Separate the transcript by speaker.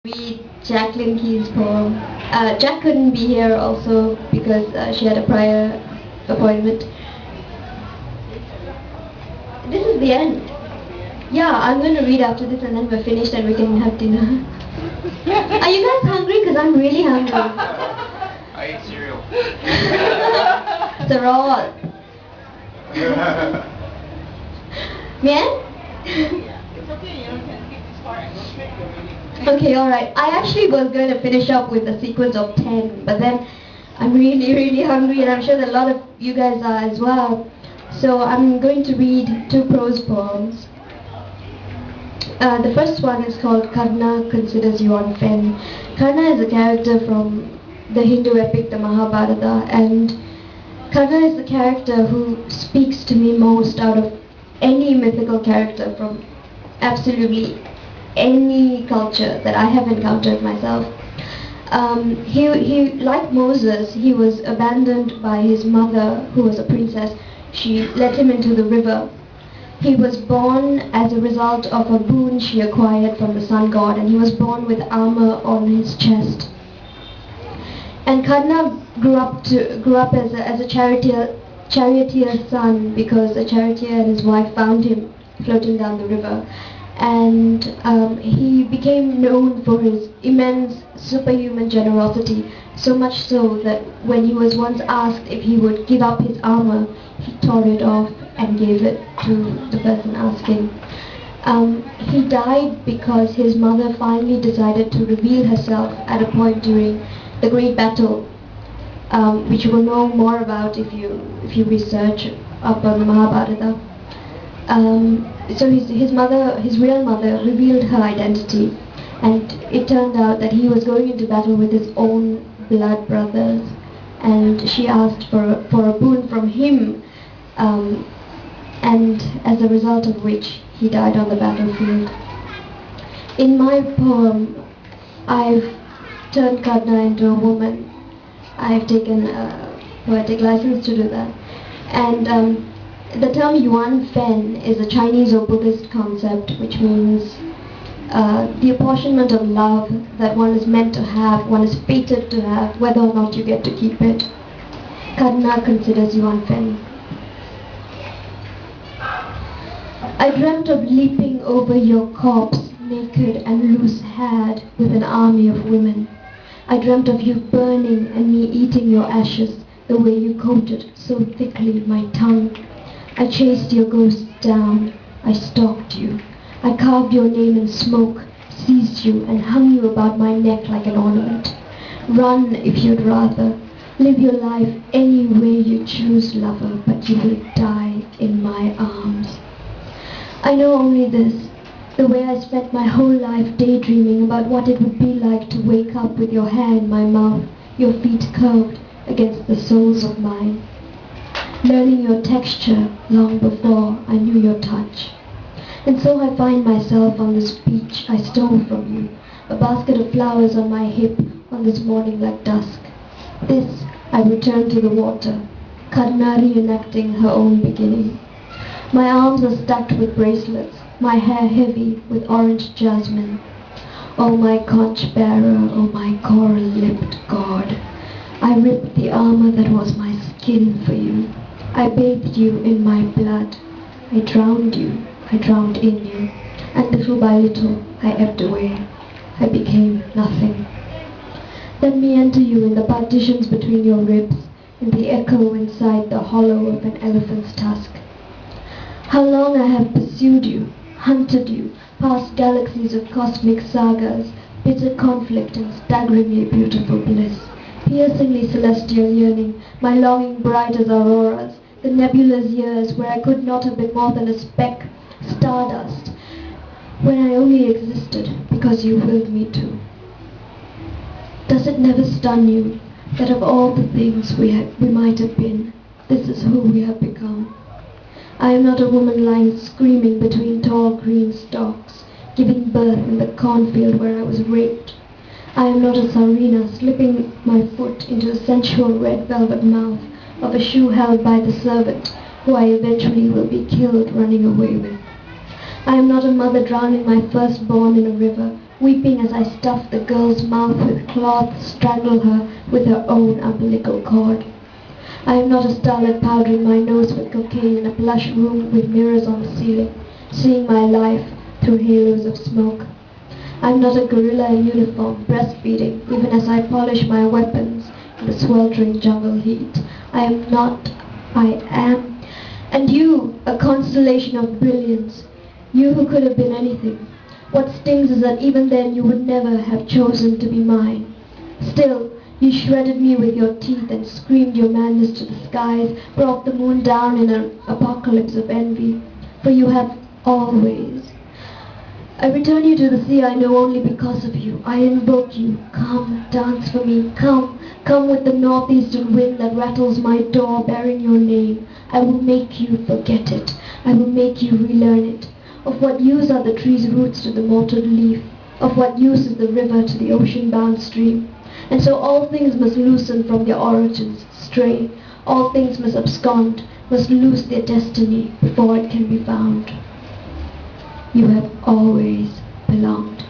Speaker 1: Read Jacqueline Key's poem. Jack couldn't be here also because she had a prior appointment. This is the end. Yeah, I'm going to read after this and then we're finished and we can have dinner. Are you guys hungry? Because I'm really hungry.
Speaker 2: I ate cereal.
Speaker 1: It's a raw. Man?
Speaker 3: It's okay, you can keep this far and go straight to your reading.
Speaker 1: Okay, alright. I actually was going to finish up with a sequence of 10, but then I'm really hungry and I'm sure that a lot of you guys are as well. So I'm going to read two prose poems. The first one is called Karna Considers Yuanfen. Karna is a character from the Hindu epic, the Mahabharata, and Karna is the character who speaks to me most out of any mythical character from absolutely any culture that I have encountered myself. He, like Moses, he was abandoned by his mother, who was a princess. She let him into the river. He was born as a result of a boon she acquired from the sun god, and he was born with armor on his chest. And Karna grew up as a charioteer's son, because a charioteer and his wife found him floating down the river. And he became known for his immense superhuman generosity, so much so that when he was once asked if he would give up his armor, he tore it off and gave it to the person asking. He died because his mother finally decided to reveal herself at a point during the great battle, which you will know more about if you research up on the Mahabharata. So his real mother revealed her identity, and it turned out that he was going into battle with his own blood brothers, and she asked for a boon from him, and as a result of which he died on the battlefield. In my poem, I've turned Karna into a woman. I've taken a poetic license to do that, and the term Yuanfen is a Chinese or Buddhist concept, which means the apportionment of love that one is meant to have, one is fated to have, whether or not you get to keep it. Karna considers Yuanfen. I dreamt of leaping over your corpse, naked and loose-haired, with an army of women. I dreamt of you burning and me eating your ashes, the way you coated so thickly my tongue. I chased your ghost down, I stalked you. I carved your name in smoke, seized you, and hung you about my neck like an ornament. Run if you'd rather. Live your life any way you choose, lover, but you will die in my arms. I know only this, the way I spent my whole life daydreaming about what it would be like to wake up with your hair in my mouth, your feet curved against the soles of mine. Learning your texture long before I knew your touch. And so I find myself on this beach I stole from you, a basket of flowers on my hip on this morning like dusk. This I return to the water, Karna reenacting her own beginning. My arms are stacked with bracelets, my hair heavy with orange jasmine. Oh my conch bearer, oh my coral-lipped god, I ripped the armor that was my skin for you. I bathed you in my blood. I drowned you. I drowned in you. And little by little, I ebbed away. I became nothing. Let me enter you in the partitions between your ribs, in the echo inside the hollow of an elephant's tusk. How long I have pursued you, hunted you, past galaxies of cosmic sagas, bitter conflict and staggeringly beautiful bliss, piercingly celestial yearning, my longing bright as auroras, the nebulous years where I could not have been more than a speck, stardust, when I only existed because you willed me to. Does it never stun you that of all the things we might have been, this is who we have become? I am not a woman lying screaming between tall green stalks, giving birth in the cornfield where I was raped. I am not a Sarina slipping my foot into the sensual red velvet mouth of a shoe held by the servant, who I eventually will be killed running away with. I am not a mother drowning my firstborn in a river, weeping as I stuff the girl's mouth with cloth, strangle her with her own umbilical cord. I am not a starlet powdering my nose with cocaine in a plush room with mirrors on the ceiling, seeing my life through halos of smoke. I am not a gorilla in uniform, breastfeeding, even as I polish my weapons in the sweltering jungle heat. I am not, I am. And you, a constellation of brilliance, you who could have been anything. What stings is that even then you would never have chosen to be mine. Still, you shredded me with your teeth and screamed your madness to the skies, brought the moon down in an apocalypse of envy. For you have always. I return you to the sea I know only because of you. I invoke you. Come, dance for me. Come, come with the northeastern wind that rattles my door bearing your name. I will make you forget it. I will make you relearn it. Of what use are the tree's roots to the mortared leaf? Of what use is the river to the ocean-bound stream? And so all things must loosen from their origins, stray. All things must abscond, must lose their destiny before it can be found. You have always belonged.